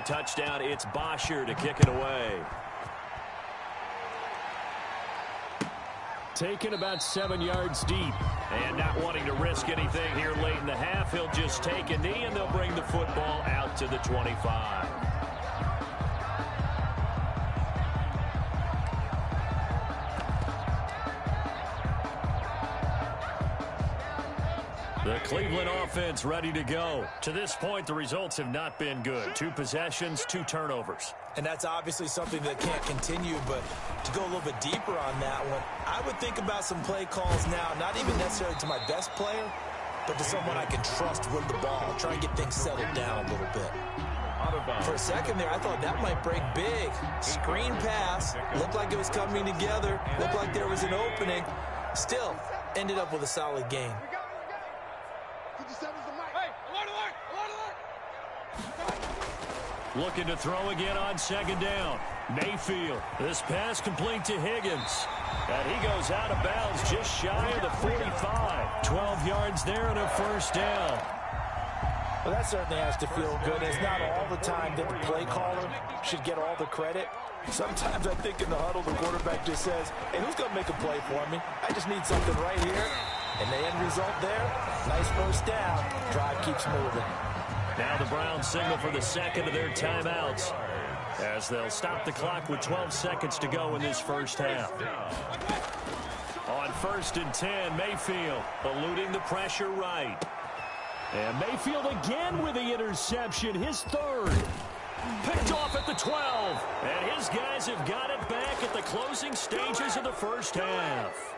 touchdown. It's Bosher to kick it away. Taken about 7 yards deep. And not wanting to risk anything here late in the half, he'll just take a knee, and they'll bring the football out to the 25. The Cleveland offense ready to go. To this point, the results have not been good. 2 possessions, 2 turnovers. And that's obviously something that can't continue, but to go a little bit deeper on that one, I would think about some play calls now, not even necessarily to my best player, but to someone I can trust with the ball. Try and get things settled down a little bit. For a second there, I thought that might break big. Screen pass, looked like it was coming together, looked like there was an opening. Still, ended up with a solid game. Looking to throw again on second down. Mayfield. This pass complete to Higgins. And he goes out of bounds just shy of the 45. 12 yards there and a first down. Well, that certainly has to feel good. It's not all the time that the play caller should get all the credit. Sometimes I think in the huddle, the quarterback just says, hey, who's going to make a play for me? I just need something right here. And the end result there, nice first down. Drive keeps moving. Now the Browns signal for the second of their timeouts as they'll stop the clock with 12 seconds to go in this first half. On 1st and 10, Mayfield eluding the pressure right. And Mayfield again with the interception, his 3rd. Picked off at the 12. And his guys have got it back at the closing stages of the first half.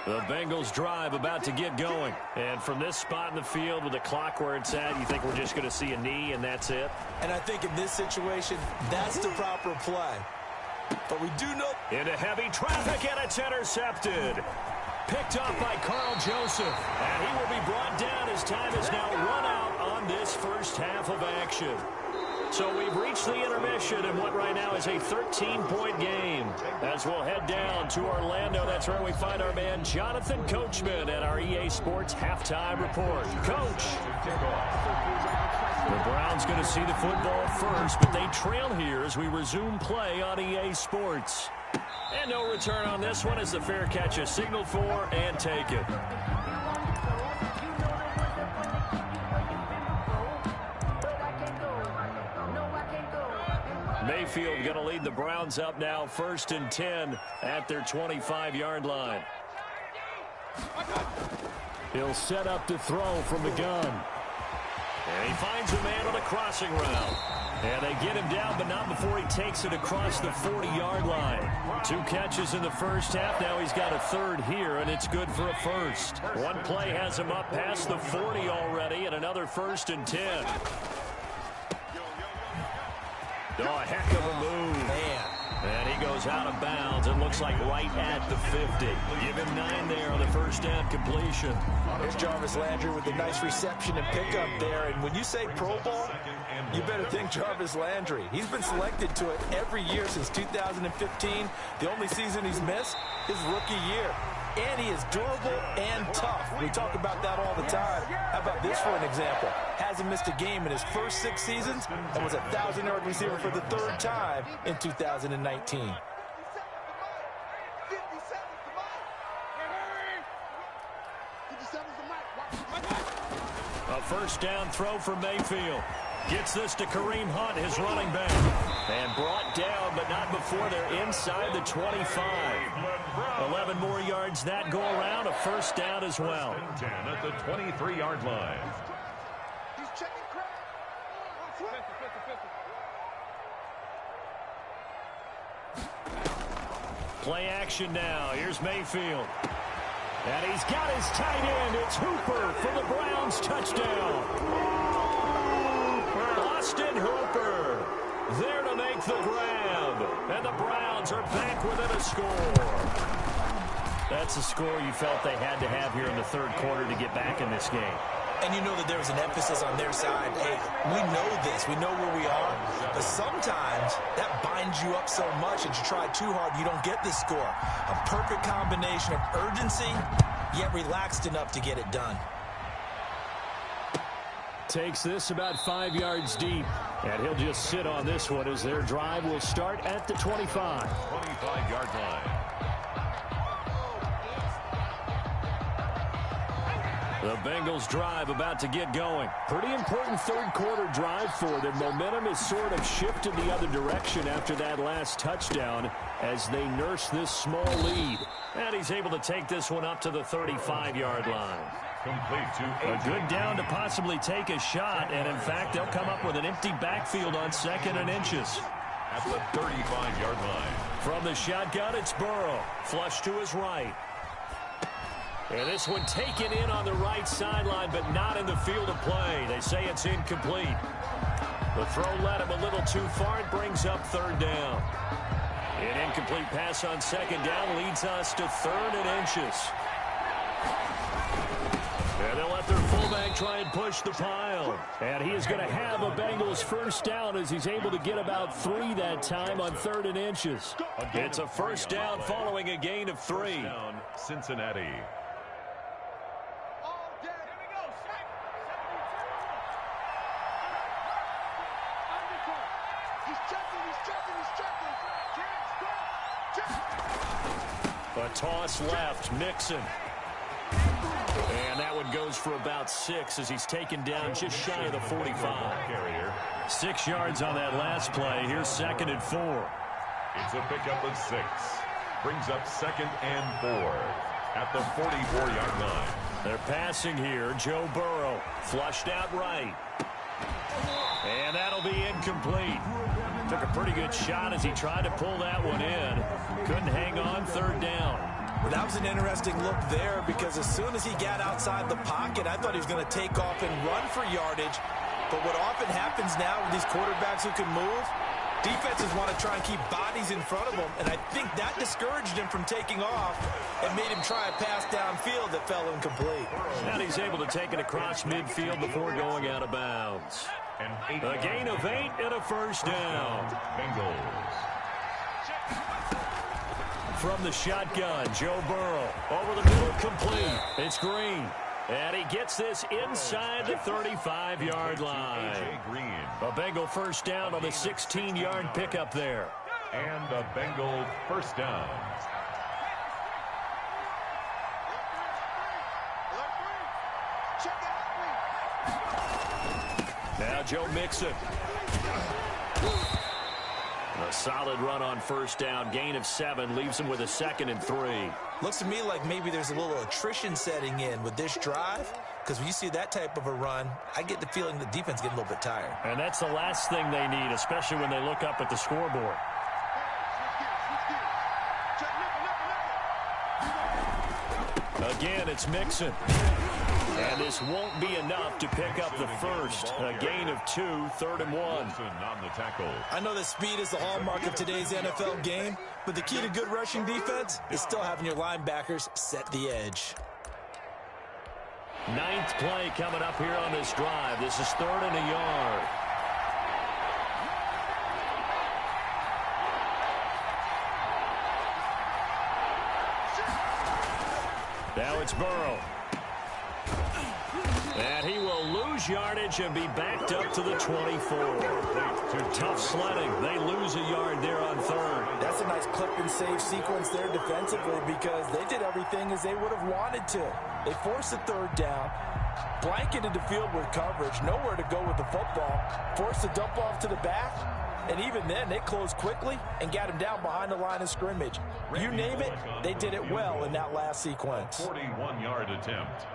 The Bengals drive about to get going. And from this spot in the field with the clock where it's at, you think we're just going to see a knee and that's it? And I think in this situation, that's the proper play. But we do know... Into heavy traffic, and it's intercepted. Picked up by Carl Joseph. And he will be brought down as time is now run out on this first half of action. So we've reached the intermission in what right now is a 13-point game. As we'll head down to Orlando, that's where we find our man Jonathan Coachman at our EA Sports Halftime Report. Coach. The Browns going to see the football first, but they trail here as we resume play on EA Sports. And no return on this one as the fair catch is signaled for and taken. Mayfield going to lead the Browns up now, 1st and 10 at their 25-yard line. He'll set up to throw from the gun. And he finds a man on a crossing route. And they get him down, but not before he takes it across the 40-yard line. 2 catches in the first half. Now he's got a 3rd here, and it's good for a first. One play has him up past the 40 already, and another 1st and 10. Oh, a heck of a move. Man. And he goes out of bounds. It looks like right at the 50. Give him 9 there on the first down completion. Here's Jarvis Landry with a nice reception and pickup there. And when you say Pro Bowl, you better think Jarvis Landry. He's been selected to it every year since 2015. The only season he's missed is rookie year. And he is durable and tough. We talk about that all the time. How about this for an example? Hasn't missed a game in his first 6 seasons and was a 1,000-yard receiver for the 3rd time in 2019. A first down throw for Mayfield. Gets this to Kareem Hunt, his running back. And brought down, but not before they're inside the 25. 11 more yards that go around, a first down as well. 10 at the 23-yard line. Play action now. Here's Mayfield. And he's got his tight end. It's Hooper for the Browns touchdown. Austin Hooper there to make the grab. And the Browns are back within a score. That's a score you felt they had to have here in the 3rd quarter to get back in this game. And you know that there was an emphasis on their side. Hey, we know this. We know where we are. But sometimes that binds you up so much that you try too hard, you don't get this score. A perfect combination of urgency, yet relaxed enough to get it done. Takes this about 5 yards deep. And he'll just sit on this one as their drive will start at the 25. 25-yard line. The Bengals drive about to get going. Pretty important third quarter drive for them. Momentum has sort of shifted the other direction after that last touchdown as they nurse this small lead. And he's able to take this one up to the 35-yard line. Complete to A good down to possibly take a shot, and in fact, they'll come up with an empty backfield on 2nd and inches. at the 35-yard line. From the shotgun, it's Burrow. Flush to his right. And this one taken in on the right sideline, but not in the field of play. They say it's incomplete. The throw led him a little too far. It brings up 3rd down. An incomplete pass on 2nd down leads us to 3rd and inches. And they'll let their fullback try and push the pile. And he is going to have a Bengals 1st down as he's able to get about 3 that time on 3rd and inches. It's a 1st down following a gain of 3. Down, Cincinnati. A toss left, Mixon. And that one goes for about 6 as he's taken down just shy of the 45. 6 yards on that last play. Here's 2nd and 4. It's a pickup of 6. Brings up 2nd and 4 at the 44-yard line. They're passing here. Joe Burrow flushed out right. And that'll be incomplete. Took a pretty good shot as he tried to pull that one in. Couldn't hang on. 3rd down. Well, that was an interesting look there because as soon as he got outside the pocket, I thought he was going to take off and run for yardage. But what often happens now with these quarterbacks who can move, defenses want to try and keep bodies in front of them. And I think that discouraged him from taking off and made him try a pass downfield that fell incomplete. And he's able to take it across midfield before going out of bounds. A gain of 8 and a 1st down. Bengals. From the shotgun, Joe Burrow. Over the middle, complete. It's Green. And he gets this inside the 35-yard line. A Bengal 1st down on the 16-yard pickup there. And a Bengal 1st down. Now Joe Mixon. A solid run on 1st down. Gain of 7 leaves him with a 2nd and 3. Looks to me like maybe there's a little attrition setting in with this drive. Because when you see that type of a run, I get the feeling the defense getting a little bit tired. And that's the last thing they need, especially when they look up at the scoreboard. Again, it's Mixon. And this won't be enough to pick up the 1st. A gain of 2, 3rd and 1. On the tackle. I know that speed is the hallmark of today's NFL game, but the key to good rushing defense is still having your linebackers set the edge. 9th play coming up here on this drive. This is 3rd and a yard. Now it's Burrow. And he will lose yardage and be backed up to the 24. Tough sledding. They lose a yard there on 3rd. That's a nice clip and save sequence there defensively because they did everything as they would have wanted to. They forced the 3rd down, blanketed the field with coverage, nowhere to go with the football, forced the dump off to the back, and even then they closed quickly and got him down behind the line of scrimmage. You name it, they did it well in that last sequence. 41-yard attempt.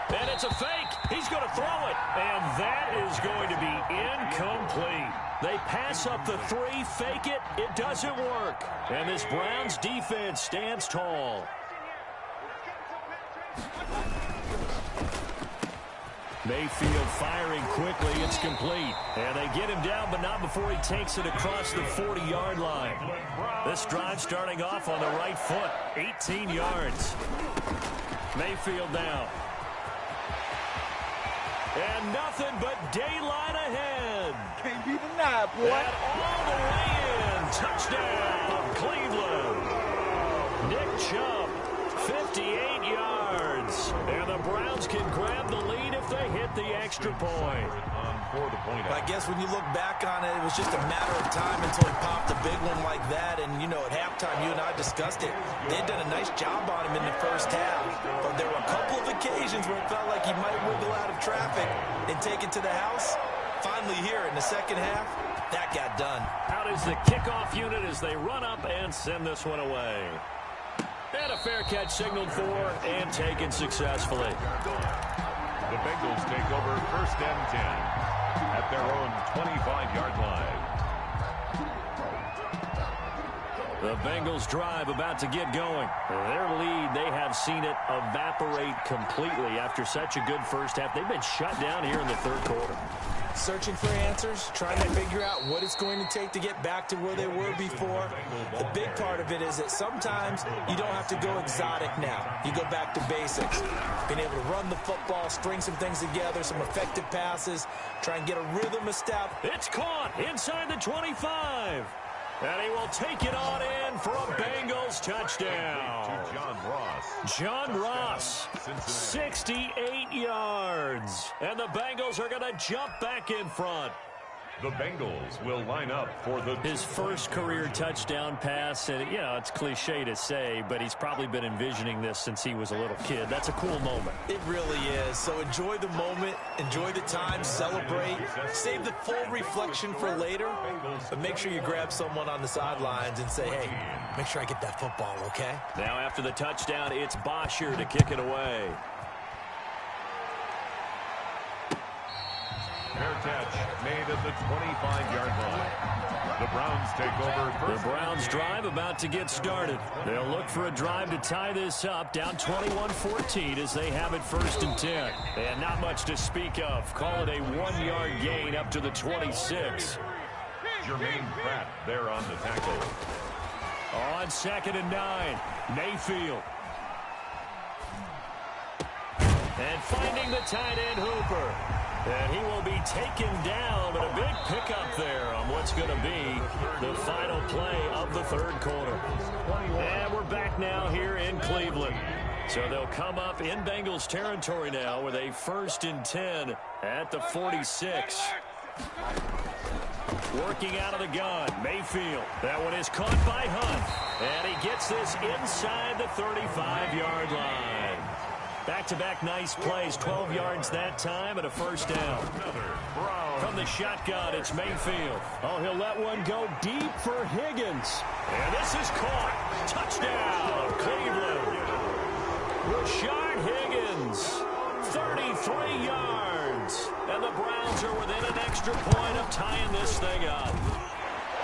And it's a fake. He's going to throw it. And that is going to be incomplete. They pass up the 3, fake it. It doesn't work. And this Browns defense stands tall. Mayfield firing quickly. It's complete. And they get him down, but not before he takes it across the 40-yard line. This drive starting off on the right foot. 18 yards. Mayfield now. And nothing but daylight ahead. Can't be denied, boy. And all the way in. Touchdown, Cleveland. Nick Chubb 58 yards. And the Browns can grab the lead if they hit the extra point. I guess when you look back on it, it was just a matter of time until he popped a big one like that. And, you know, at halftime, you and I discussed it. They'd done a nice job on him in the first half. But there were a couple of occasions where it felt like he might wiggle out of traffic and take it to the house. Finally here in the second half, that got done. Out is the kickoff unit as they run up and send this one away. And a fair catch signaled for and taken successfully. The Bengals take over 1st and 10 at their own 25-yard line. The Bengals drive about to get going. Their lead, they have seen it evaporate completely after such a good first half. They've been shut down here in the third quarter. Searching for answers, trying to figure out what it's going to take to get back to where they were before. The big part of it is that sometimes you don't have to go exotic now. You go back to basics. Being able to run the football, string some things together, some effective passes, try and get a rhythm of step. It's caught inside the 25. And he will take it on in for a Bengals touchdown. To John Ross. John Ross, 68 yards. And the Bengals are going to jump back in front. The Bengals will line up for his first career touchdown pass. And, you know, it's cliche to say, but he's probably been envisioning this since he was a little kid. That's a cool moment. It really is. So enjoy the moment, enjoy the time, celebrate, save the full reflection for later, but make sure you grab someone on the sidelines and say, hey, make sure I get that football, okay? Now after the touchdown, it's Bosher to kick it away. fair catch made at the 25-yard line. The Browns take over first. The Browns drive about to get started. They'll look for a drive to tie this up, down 21-14 as they have it 1st and 10. And not much to speak of. Call it a 1-yard gain up to the 26. Jermaine Pratt there on the tackle. On 2nd and 9, Mayfield. And finding the tight end Hooper. And he will be taken down, but a big pickup there on what's going to be the final play of the third quarter. And we're back now here in Cleveland. So they'll come up in Bengals territory now with a 1st and 10 at the 46. Working out of the gun, Mayfield. That one is caught by Hunt. And he gets this inside the 35-yard line. Back-to-back nice plays, 12 yards that time and a 1st down. From the shotgun, it's Mayfield. Oh, he'll let one go deep for Higgins. And this is caught. Touchdown, Cleveland. Rashard Higgins, 33 yards. And the Browns are within an extra point of tying this thing up.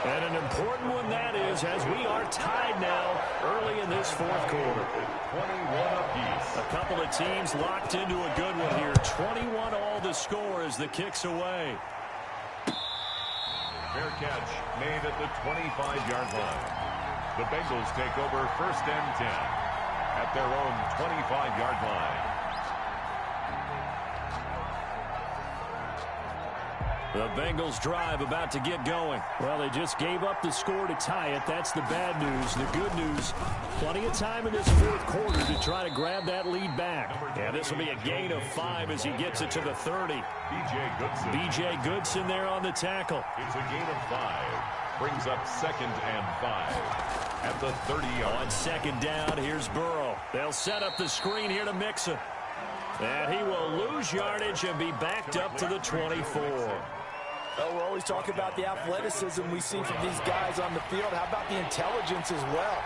And an important one that is, as we are tied now early in this 4th quarter. 21 apiece. A couple of teams locked into a good one here. 21 all the score as the kick's away. Fair catch made at the 25-yard line. The Bengals take over 1st and 10 at their own 25-yard line. The Bengals drive about to get going. Well, they just gave up the score to tie it. That's the bad news. The good news, plenty of time in this 4th quarter to try to grab that lead back. And this will be a gain of 5 as he gets it to the 30. B.J. Goodson there on the tackle. It's a gain of 5. Brings up 2nd and 5 at the 30-yard. On 2nd down, here's Burrow. They'll set up the screen here to Mixon. And he will lose yardage and be backed up to the 24. Well, we're always talking about the athleticism we see from these guys on the field. How about the intelligence as well?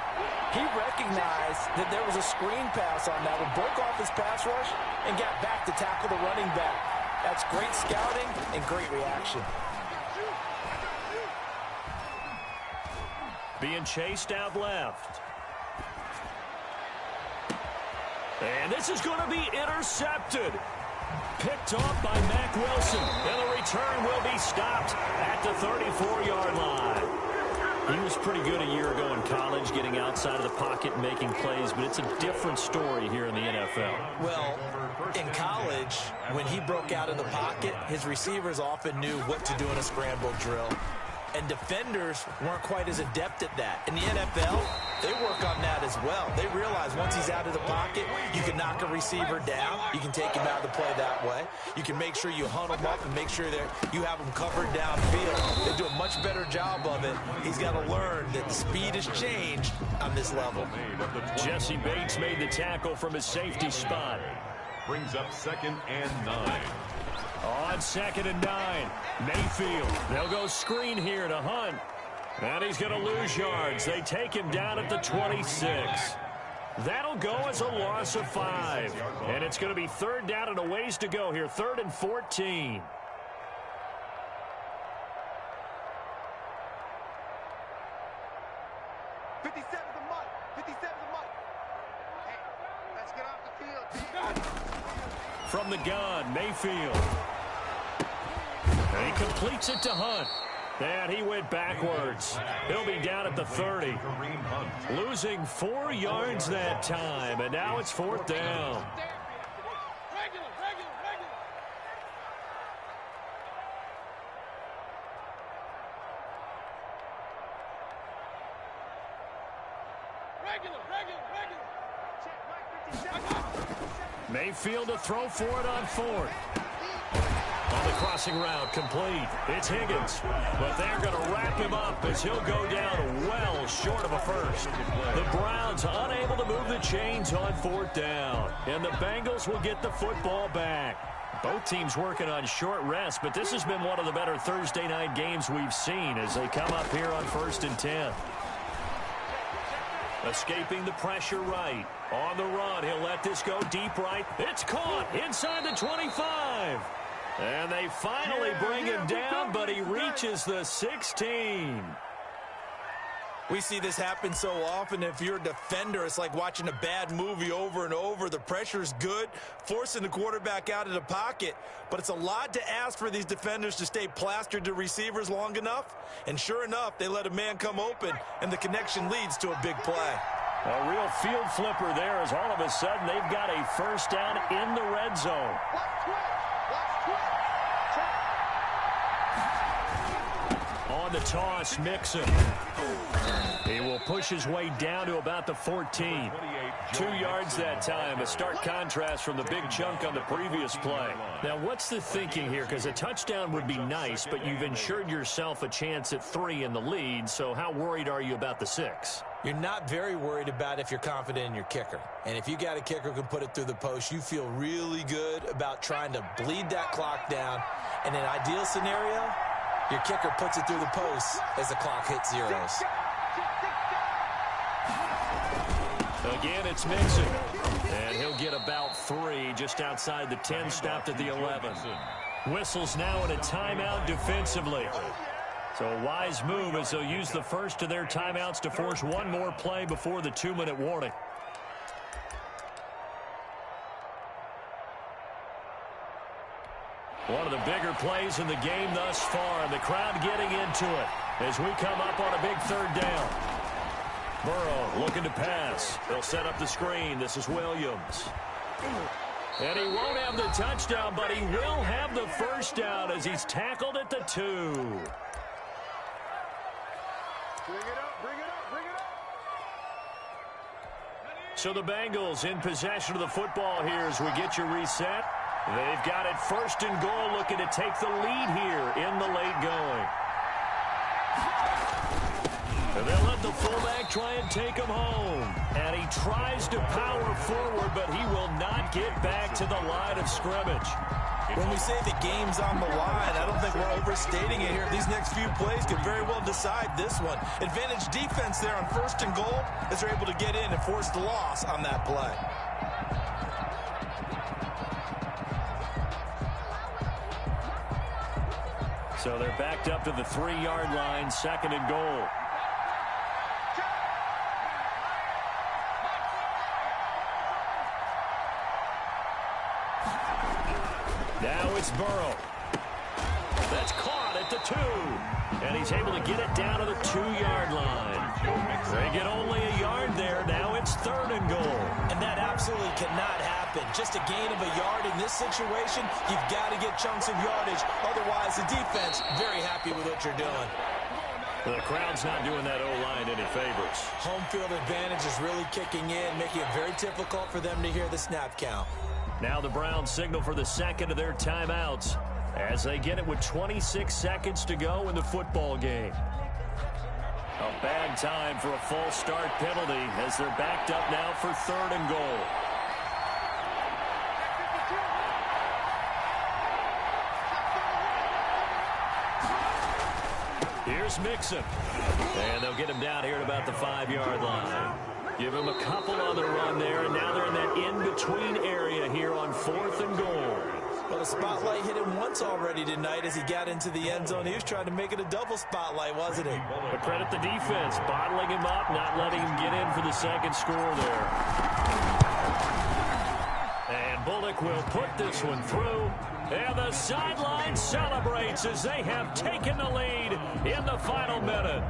He recognized that there was a screen pass on that one, broke off his pass rush, and got back to tackle the running back. That's great scouting and great reaction. Being chased out left. And this is going to be intercepted. Picked off by Mack Wilson. And the return will be stopped at the 34-yard line. He was pretty good a year ago in college, getting outside of the pocket and making plays, but it's a different story here in the NFL. Well, in college, when he broke out of the pocket, his receivers often knew what to do in a scramble drill. And defenders weren't quite as adept at that. In the NFL, they work on that as well. They realize once he's out of the pocket, you can knock a receiver down. You can take him out of the play that way. You can make sure you hunt him up and make sure that you have him covered downfield. They do a much better job of it. He's got to learn that the speed has changed on this level. Jesse Bates made the tackle from his safety spot. Brings up 2nd and 9. On 2nd and 9, Mayfield. They'll go screen here to Hunt. And he's going to lose yards. They take him down at the 26. That'll go as a loss of 5. And it's going to be 3rd down and a ways to go here. 3rd and 14. From the gun, Mayfield. And he completes it to Hunt. And he went backwards. He'll be down at the 30. Losing 4 yards that time. And now it's 4th down. Mayfield to throw for it on 4th. On the crossing route, complete. It's Higgins. But they're going to wrap him up as he'll go down well short of a first. The Browns unable to move the chains on 4th down. And the Bengals will get the football back. Both teams working on short rest, but this has been one of the better Thursday night games we've seen as they come up here on 1st and 10. Escaping the pressure right. On the run, he'll let this go deep right. It's caught inside the 25. And they finally bring him down, but he reaches the 16. We see this happen so often. If you're a defender, it's like watching a bad movie over and over. The pressure's good, forcing the quarterback out of the pocket. But it's a lot to ask for these defenders to stay plastered to receivers long enough. And sure enough, they let a man come open, and the connection leads to a big play. A real field flipper there as all of a sudden they've got a first down in the red zone. On the toss, Mixon. He will push his way down to about the 14. 2 yards that time. A stark contrast from the big chunk on the previous play. Now, what's the thinking here? Because a touchdown would be nice, but you've ensured yourself a chance at 3 in the lead, so how worried are you about the 6? You're not very worried about if you're confident in your kicker. And if you got a kicker who can put it through the post, you feel really good about trying to bleed that clock down. In an ideal scenario, your kicker puts it through the post as the clock hits zeros. Again, it's Mixon. And he'll get about 3 just outside the 10, stopped at the 11. Whistles now in a timeout defensively. So a wise move as they'll use the first of their timeouts to force one more play before the 2-minute warning. One of the bigger plays in the game thus far, and the crowd getting into it as we come up on a big 3rd down. Burrow looking to pass. They'll set up the screen. This is Williams. And he won't have the touchdown, but he will have the first down as he's tackled at the 2. Bring it up, bring it up, bring it up. So the Bengals in possession of the football here as we get you reset. They've got it 1st and goal, looking to take the lead here in the late going. And they'll let the fullback try and take him home. And he tries to power forward, but he will not get back to the line of scrimmage. When we say the game's on the line, I don't think we're overstating it here. These next few plays could very well decide this one. Advantage defense there on 1st and goal as they're able to get in and force the loss on that play. So they're backed up to the 3-yard line, 2nd and goal. Now it's Burrow. That's caught at the 2. And he's able to get it down to the 2-yard line. They get only a yard there. Now it's 3rd and goal. And that absolutely cannot happen. Just a gain of a yard in this situation, you've got to get chunks of yardage. Otherwise, the defense very happy with what you're doing. The crowd's not doing that O-line any favors. Home field advantage is really kicking in, making it very difficult for them to hear the snap count. Now the Browns signal for the second of their timeouts as they get it with 26 seconds to go in the football game. A bad time for a false start penalty as they're backed up now for 3rd and goal. Here's Mixon. And they'll get him down here at about the 5-yard line. Give him a couple on the run there, and now they're in that in-between area here on 4th and goal. Well, the spotlight hit him once already tonight as he got into the end zone. He was trying to make it a double spotlight, wasn't he? But credit the defense, bottling him up, not letting him get in for the second score there. And Bullock will put this one through. And the sideline celebrates as they have taken the lead in the final minute.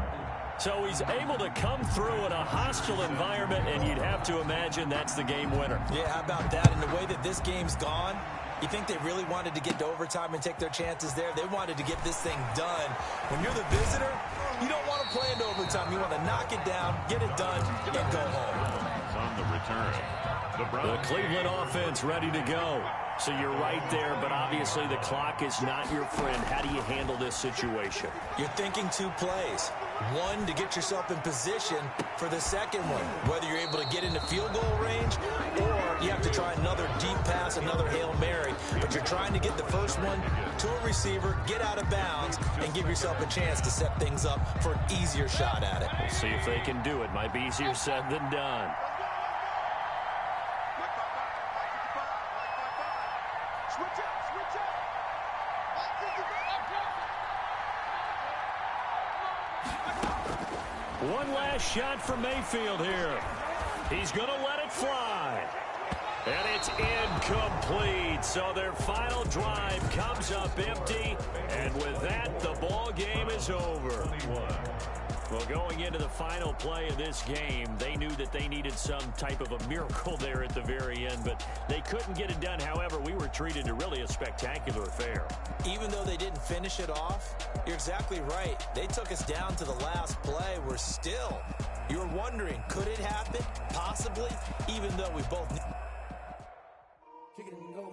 So he's able to come through in a hostile environment, and you'd have to imagine that's the game winner. Yeah, how about that? And the way that this game's gone, you think they really wanted to get to overtime and take their chances there? They wanted to get this thing done. When you're the visitor, you don't want to play into overtime. You want to knock it down, get it done, and go home. On the return. The Cleveland offense ready to go. So you're right there, but obviously the clock is not your friend. How do you handle this situation? You're thinking 2 plays. One, to get yourself in position for the second one, whether you're able to get into field goal range or you have to try another deep pass, another Hail Mary. But you're trying to get the first one to a receiver, get out of bounds, and give yourself a chance to set things up for an easier shot at it. We'll see if they can do it. Might be easier said than done. One last shot for Mayfield here. He's going to let it fly. And it's incomplete. So their final drive comes up empty. And with that, the ball game is over. Well, going into the final play of this game, they knew that they needed some type of a miracle there at the very end, but they couldn't get it done. However, we were treated to really a spectacular affair. Even though they didn't finish it off, you're exactly right. They took us down to the last play. We're still, you're wondering, could it happen? Possibly, even though we both